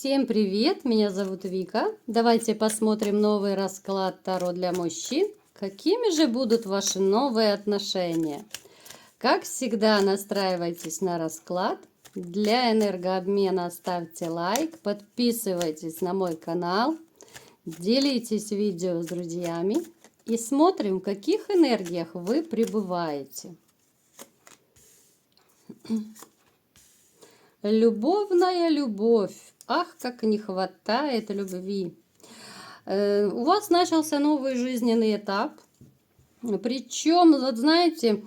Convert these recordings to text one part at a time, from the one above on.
Всем привет, меня зовут Вика. Давайте посмотрим новый расклад Таро для мужчин. Какими же будут ваши новые отношения? Как всегда, настраивайтесь на расклад. Для энергообмена ставьте лайк, подписывайтесь на мой канал, делитесь видео с друзьями и смотрим, в каких энергиях вы пребываете. Любовная любовь. Ах, как не хватает любви. У вас начался новый жизненный этап. Причем, вот знаете,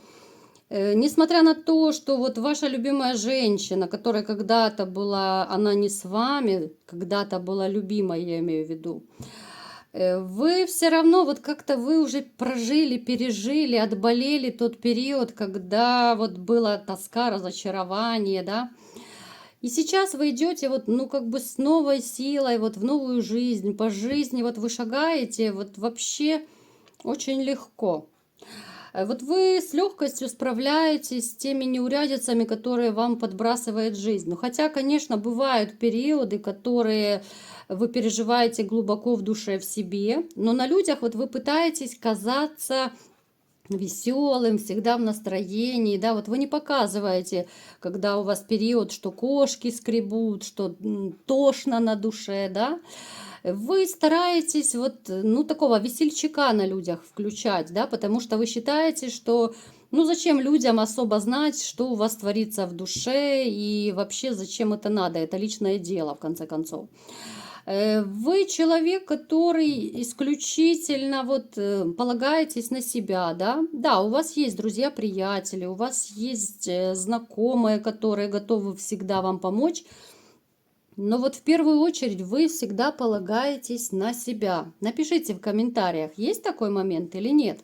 несмотря на то, что вот ваша любимая женщина, которая когда-то была, она не с вами, когда-то была любимой, я имею в виду, вы все равно вот как-то вы уже прожили, пережили, отболели тот период, когда вот была тоска, разочарование, да. И сейчас вы идете вот, ну, как бы с новой силой, вот в новую жизнь, по жизни, вот вы шагаете, вот вообще очень легко. Вот вы с легкостью справляетесь с теми неурядицами, которые вам подбрасывает жизнь. Ну, хотя, конечно, бывают периоды, которые вы переживаете глубоко в душе в себе, но на людях вот вы пытаетесь казаться веселым, всегда в настроении, да, вот вы не показываете, когда у вас период, что кошки скребут, что тошно на душе, да, вы стараетесь вот, ну, такого весельчака на людях включать, да, потому что вы считаете, что, ну, зачем людям особо знать, что у вас творится в душе и вообще зачем это надо, это личное дело, в конце концов. Вы человек, который исключительно вот полагаетесь на себя, да? Да, у вас есть друзья-приятели, у вас есть знакомые, которые готовы всегда вам помочь. Но вот в первую очередь вы всегда полагаетесь на себя. Напишите в комментариях, есть такой момент или нет.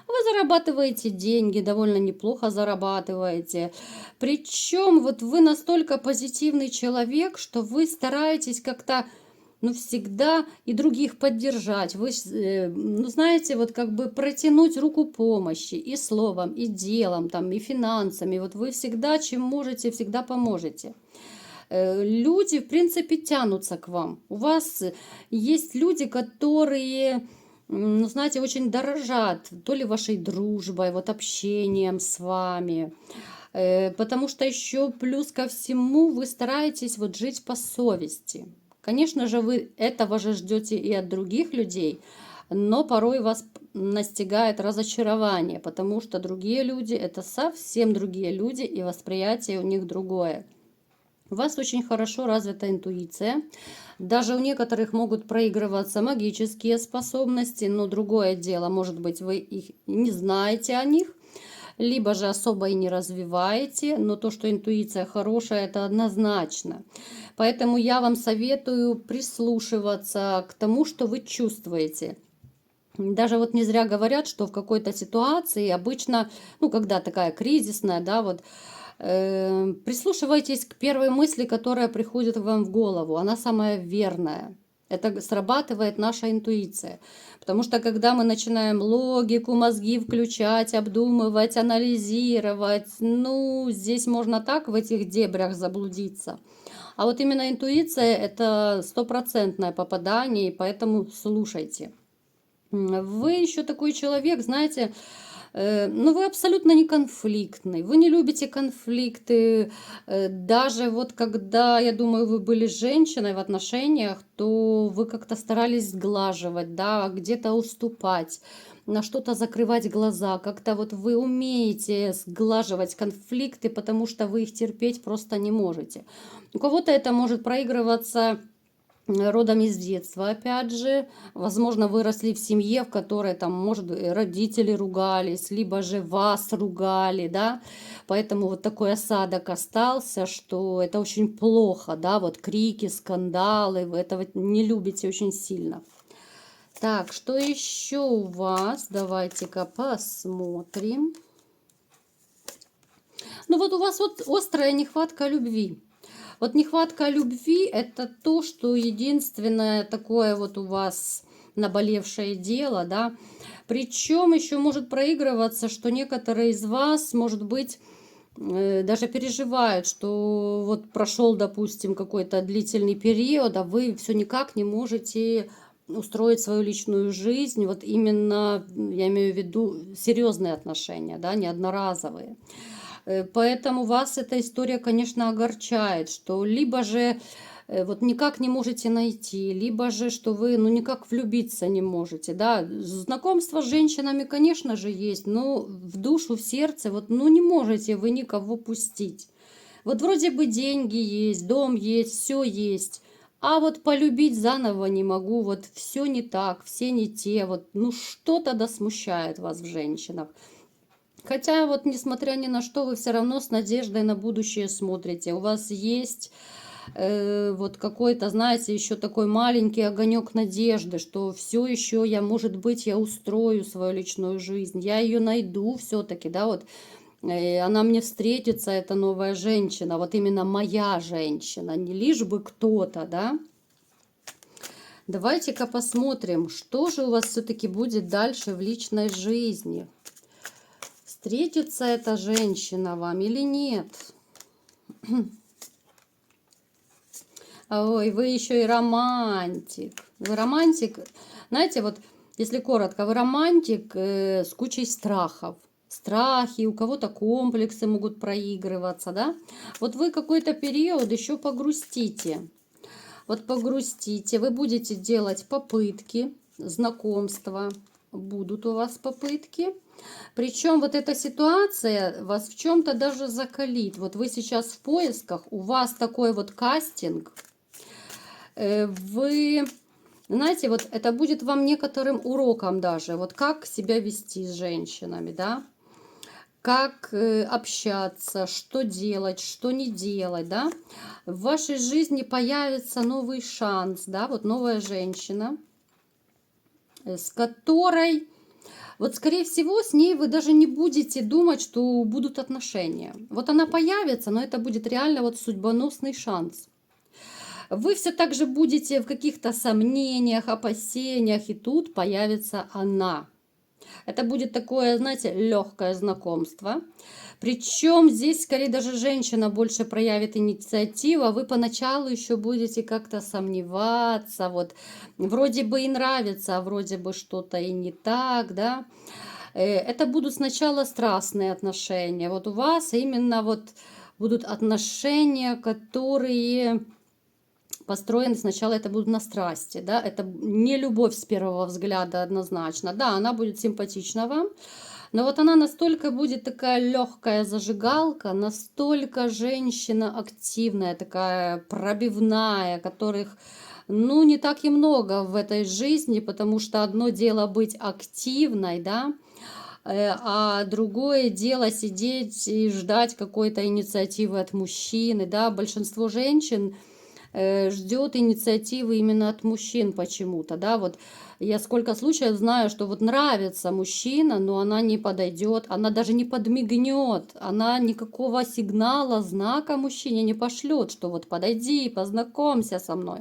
Вы зарабатываете деньги, довольно неплохо зарабатываете. Причем вот вы настолько позитивный человек, что вы стараетесь как-то, ну, всегда и других поддержать. Вы, ну, знаете, вот как бы протянуть руку помощи и словом, и делом, там, и финансами. Вот вы всегда, чем можете, всегда поможете. Люди, в принципе, тянутся к вам. У вас есть люди, которые, ну, знаете, очень дорожат то ли вашей дружбой, вот общением с вами. Потому что еще плюс ко всему вы стараетесь вот жить по совести. Конечно же, вы этого же ждете и от других людей, но порой вас настигает разочарование, потому что другие люди – это совсем другие люди, и восприятие у них другое. У вас очень хорошо развита интуиция. Даже у некоторых могут проигрываться магические способности, но другое дело, может быть, вы их не знаете о них, либо же особо и не развиваете, но то, что интуиция хорошая, это однозначно. Поэтому я вам советую прислушиваться к тому, что вы чувствуете. Даже вот не зря говорят, что в какой-то ситуации обычно, ну, когда такая кризисная, да, вот, прислушивайтесь к первой мысли, которая приходит вам в голову. Она самая верная. Это срабатывает наша интуиция. Потому что когда мы начинаем логику, мозги включать, обдумывать, анализировать, ну, здесь можно так в этих дебрях заблудиться. А вот именно интуиция – это стопроцентное попадание, и поэтому слушайте. Вы еще такой человек, знаете, ну, вы абсолютно не конфликтный, вы не любите конфликты. Даже вот когда, я думаю, вы были с женщиной в отношениях, то вы как-то старались сглаживать, да, где-то уступать, на что-то закрывать глаза. Как-то вот вы умеете сглаживать конфликты, потому что вы их терпеть просто не можете. У кого-то это может проигрываться родом из детства, опять же. Возможно, выросли в семье, в которой там, может, родители ругались, либо же вас ругали, да. Поэтому вот такой осадок остался, что это очень плохо, да, вот крики, скандалы, вы этого не любите очень сильно. Так, что еще у вас? Давайте-ка посмотрим. Ну вот у вас вот острая нехватка любви. Вот нехватка любви – это то, что единственное такое вот у вас наболевшее дело, да. Причем еще может проигрываться, что некоторые из вас, может быть, даже переживают, что вот прошел, допустим, какой-то длительный период, а вы все никак не можете устроить свою личную жизнь. Вот именно, я имею в виду, серьезные отношения, да, не одноразовые. Поэтому вас эта история, конечно, огорчает, что либо же вот никак не можете найти, либо же, что вы, ну, никак влюбиться не можете, да. Знакомство с женщинами, конечно же, есть, но в душу, в сердце, вот, ну, не можете вы никого пустить. Вот вроде бы деньги есть, дом есть, все есть, а вот полюбить заново не могу, вот все не так, все не те, вот, ну, что-то да смущает вас в женщинах. Хотя вот, несмотря ни на что, вы все равно с надеждой на будущее смотрите. У вас есть вот какой-то, знаете, еще такой маленький огонек надежды, что все еще я, может быть, я устрою свою личную жизнь, я ее найду все-таки, да, вот она мне встретится, эта новая женщина, вот именно моя женщина, не лишь бы кто-то, да. Давайте-ка посмотрим, что же у вас все-таки будет дальше в личной жизни. Встретится эта женщина вам или нет? Ой, вы еще и романтик. Вы романтик. Знаете, вот если коротко, вы романтик с кучей страхов. Страхи, у кого-то комплексы могут проигрываться, да? Вот вы какой-то период еще погрустите. Вот погрустите, вы будете делать попытки знакомства. Будут у вас попытки. Причем вот эта ситуация вас в чем-то даже закалит. Вот вы сейчас в поисках, у вас такой вот кастинг. Вы, знаете, вот это будет вам некоторым уроком даже. Вот как себя вести с женщинами, да? Как общаться, что делать, что не делать, да? В вашей жизни появится новый шанс, да? Вот новая женщина, с которой... Вот, скорее всего, с ней вы даже не будете думать, что будут отношения. Вот она появится, но это будет реально вот судьбоносный шанс. Вы все так же будете в каких-то сомнениях, опасениях, и тут появится она. Это будет такое, знаете, легкое знакомство. Причем здесь, скорее, даже женщина больше проявит инициативу, а вы поначалу еще будете как-то сомневаться. Вот вроде бы и нравится, а вроде бы что-то и не так, да. Это будут сначала страстные отношения. Вот у вас именно вот будут отношения, которые построены сначала, это будут на страсти, да, это не любовь с первого взгляда однозначно, да, она будет симпатична вам, но вот она настолько будет такая легкая зажигалка, настолько женщина активная, такая пробивная, которых, ну, не так и много в этой жизни, потому что одно дело быть активной, да, а другое дело сидеть и ждать какой-то инициативы от мужчины, да, большинство женщин ждет инициативы именно от мужчин почему-то, да, вот я сколько случаев знаю, что вот нравится мужчина, но она не подойдет, она даже не подмигнет, она никакого сигнала, знака мужчине не пошлет, что вот подойди, познакомься со мной.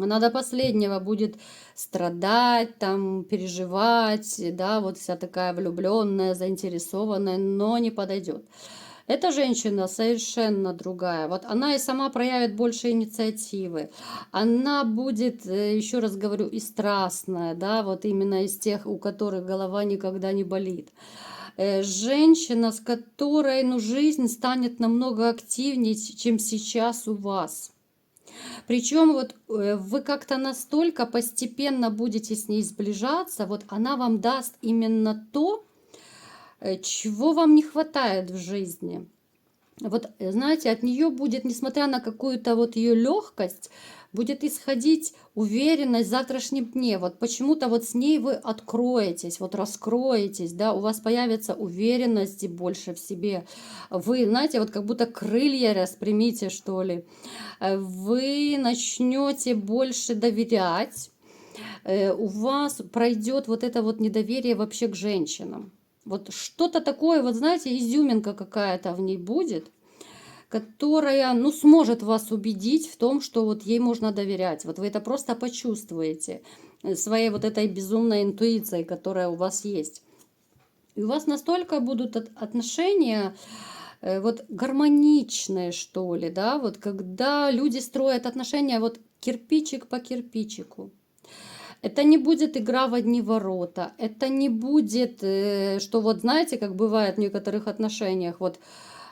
Она до последнего будет страдать, там, переживать, да, вот вся такая влюбленная, заинтересованная, но не подойдет. Эта женщина совершенно другая. Вот она и сама проявит больше инициативы. Она будет, еще раз говорю, и страстная, да, вот именно из тех, у которых голова никогда не болит. Женщина, с которой, ну, жизнь станет намного активнее, чем сейчас у вас. Причем вот вы как-то настолько постепенно будете с ней сближаться, вот она вам даст именно то, чего вам не хватает в жизни. Вот, знаете, от нее будет, несмотря на какую-то вот ее легкость, будет исходить уверенность в завтрашнем дне. Вот почему-то вот с ней вы откроетесь, вот раскроетесь, да, у вас появится уверенности больше в себе. Вы, знаете, вот как будто крылья распрямите, что ли. Вы начнете больше доверять. У вас пройдет вот это вот недоверие вообще к женщинам. Вот что-то такое, вот знаете, изюминка какая-то в ней будет, которая, ну, сможет вас убедить в том, что вот ей можно доверять. Вот вы это просто почувствуете своей вот этой безумной интуицией, которая у вас есть. И у вас настолько будут отношения вот гармоничные, что ли, да, вот когда люди строят отношения вот кирпичик по кирпичику. Это не будет игра в одни ворота, это не будет, что вот знаете, как бывает в некоторых отношениях, вот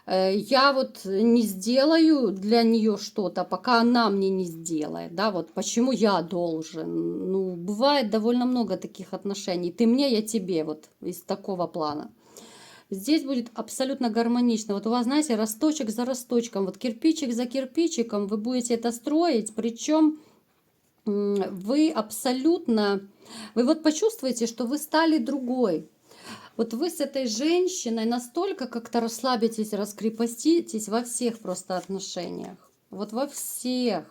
я вот не сделаю для нее что-то, пока она мне не сделает, да, вот почему я должен. Ну, бывает довольно много таких отношений. Ты мне, я тебе, вот из такого плана. Здесь будет абсолютно гармонично. Вот у вас, знаете, росточек за росточком, вот кирпичик за кирпичиком вы будете это строить, причем вы абсолютно, вы вот почувствуете, что вы стали другой. Вот вы с этой женщиной настолько как-то расслабитесь, раскрепоститесь во всех просто отношениях. Вот во всех.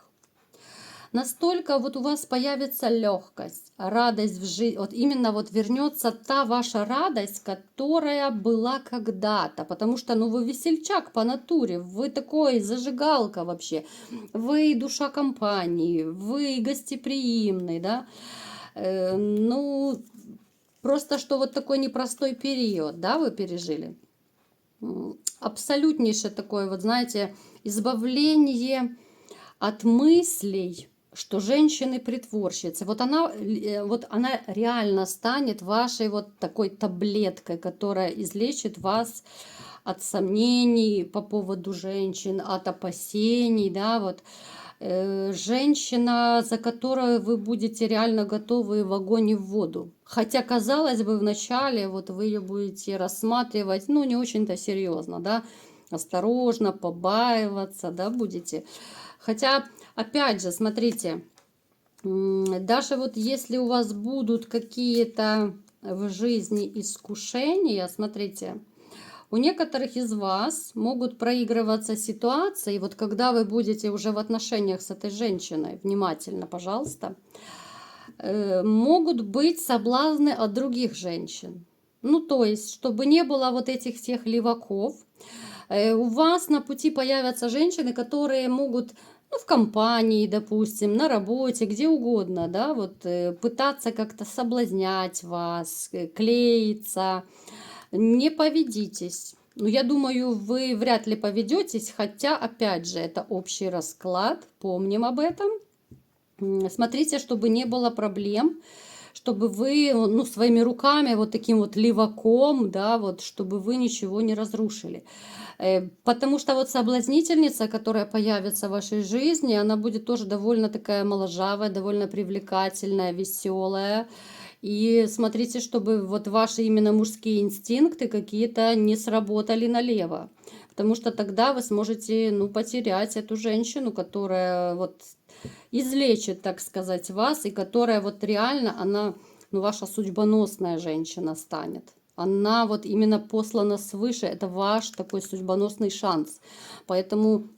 Настолько вот у вас появится легкость, радость в жизни. Вот именно вот вернется та ваша радость, которая была когда-то. Потому что, ну, вы весельчак по натуре, вы такой зажигалка вообще. Вы душа компании, вы гостеприимный, да. Ну, просто что вот такой непростой период, да, вы пережили. Абсолютнейшее такое, вот знаете, избавление от мыслей, что женщины притворщицы. Вот она реально станет вашей вот такой таблеткой, которая излечит вас от сомнений по поводу женщин, от опасений, да, вот. Женщина, за которую вы будете реально готовы в огонь и в воду. Хотя, казалось бы, вначале вот вы ее будете рассматривать, ну, не очень-то серьезно, да, осторожно, побаиваться, да, будете. Хотя, опять же, смотрите, даже вот если у вас будут какие-то в жизни искушения, смотрите, у некоторых из вас могут проигрываться ситуации, вот когда вы будете уже в отношениях с этой женщиной, внимательно, пожалуйста, могут быть соблазны от других женщин. Ну, то есть, чтобы не было вот этих всех леваков, у вас на пути появятся женщины, которые могут, ну, в компании, допустим, на работе, где угодно, да, вот пытаться как-то соблазнять вас, клеиться. Не поведитесь. Ну, я думаю, вы вряд ли поведетесь, хотя, опять же, это общий расклад, помним об этом. Смотрите, чтобы не было проблем, чтобы вы, ну, своими руками, вот таким вот леваком, да, вот, чтобы вы ничего не разрушили. Потому что вот соблазнительница, которая появится в вашей жизни, она будет тоже довольно такая моложавая, довольно привлекательная, веселая. И смотрите, чтобы вот ваши именно мужские инстинкты какие-то не сработали налево. Потому что тогда вы сможете, ну, потерять эту женщину, которая вот излечит, так сказать, вас, и которая вот реально, она, ну, ваша судьбоносная женщина станет. Она вот именно послана свыше, это ваш такой судьбоносный шанс. Поэтому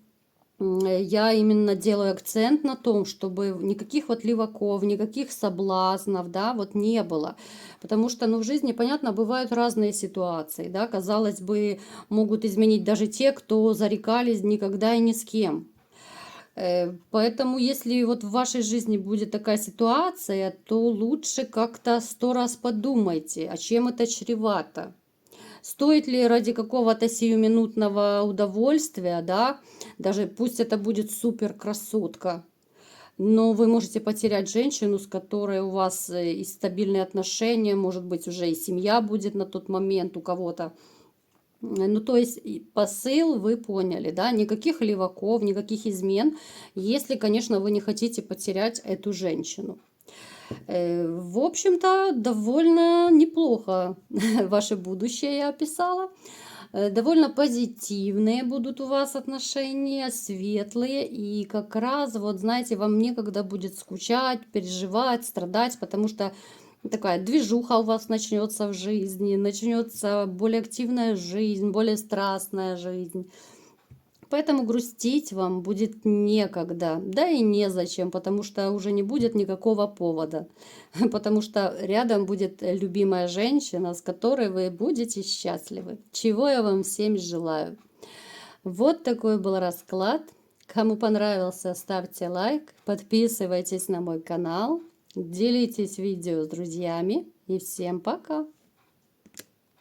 я именно делаю акцент на том, чтобы никаких вот леваков, никаких соблазнов, да, вот не было. Потому что, ну, в жизни, понятно, бывают разные ситуации, да, казалось бы, могут изменить даже те, кто зарекались никогда и ни с кем. Поэтому, если вот в вашей жизни будет такая ситуация, то лучше как-то 100 раз подумайте, а чем это чревато. Стоит ли ради какого-то сиюминутного удовольствия, да, даже пусть это будет супер красотка, но вы можете потерять женщину, с которой у вас и стабильные отношения, может быть, уже и семья будет на тот момент у кого-то. Ну, то есть посыл вы поняли, да, никаких леваков, никаких измен, если, конечно, вы не хотите потерять эту женщину. В общем-то, довольно неплохо ваше будущее я описала. Довольно позитивные будут у вас отношения, светлые. И как раз, вот знаете, вам некогда будет скучать, переживать, страдать, потому что такая движуха у вас начнется в жизни, начнется более активная жизнь, более страстная жизнь. Поэтому грустить вам будет некогда, да и незачем, потому что уже не будет никакого повода. Потому что рядом будет любимая женщина, с которой вы будете счастливы. Чего я вам всем желаю. Вот такой был расклад. Кому понравился, ставьте лайк, подписывайтесь на мой канал, делитесь видео с друзьями и всем пока!